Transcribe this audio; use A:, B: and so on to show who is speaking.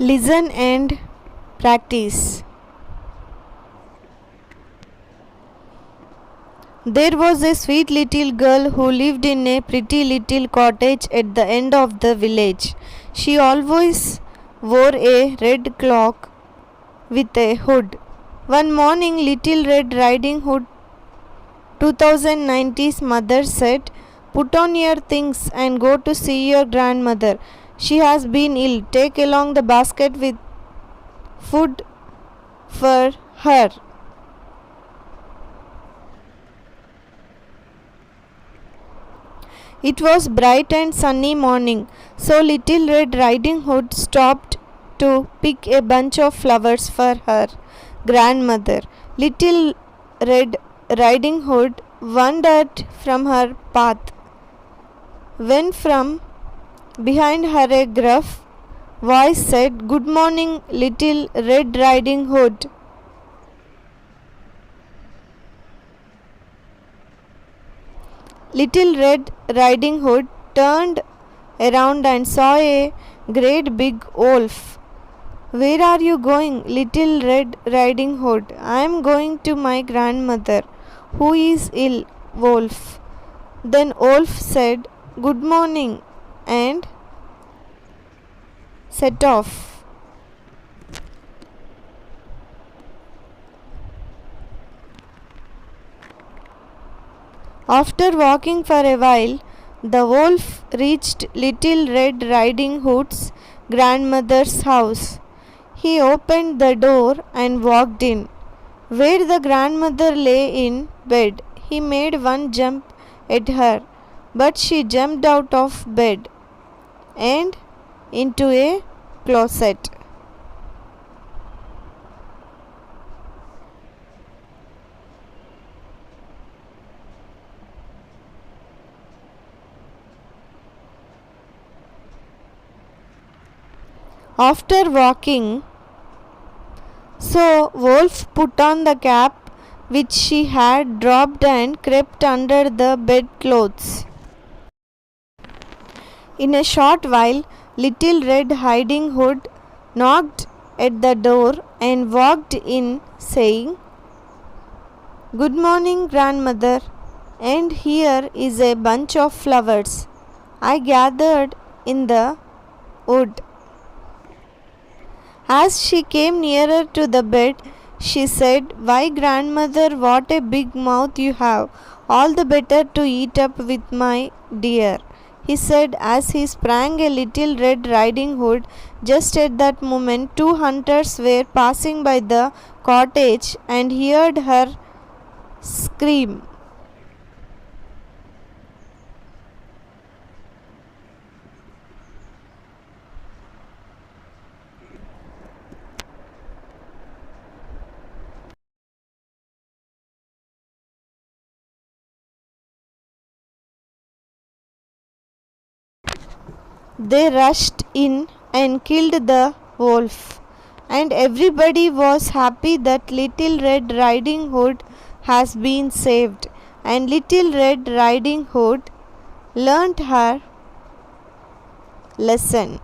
A: Listen and practice. There was a sweet little girl who lived in a pretty little cottage at the end of the village. She always wore a red cloak with a hood. One morning, Little Red Riding Hood 2090's mother said, "Put on your things and go to see your grandmother. She has been ill. Take along the basket with food for her." It was bright and sunny morning, so Little Red Riding Hood stopped to pick a bunch of flowers for her grandmother. Little Red Riding Hood wandered from her path when from behind her a gruff voice said, "Good morning, Little Red Riding Hood." Little Red Riding Hood turned around and saw a great big wolf. "Where are you going, Little Red Riding Hood?" "I am going to my grandmother, who is ill, Wolf." Then Wolf said, "Good morning," and set off. After walking for a while, the wolf reached Little Red Riding Hood's grandmother's house. He opened the door and walked in. Where the grandmother lay in bed, he made one jump at her, but she jumped out of bed and into a closet. After walking, so Wolf put on the cap which she had dropped and crept under the bedclothes. In a short while, Little Red Riding Hood knocked at the door and walked in, saying, "Good morning, grandmother, and here is a bunch of flowers I gathered in the wood." As she came nearer to the bed, she said, "Why, grandmother, what a big mouth you have! All the better to eat up with, my dear," he said as he sprang a Little Red Riding Hood. Just at that moment, two hunters were passing by the cottage and heard her scream. They rushed in and killed the wolf, and everybody was happy that Little Red Riding Hood has been saved, and Little Red Riding Hood learnt her lesson.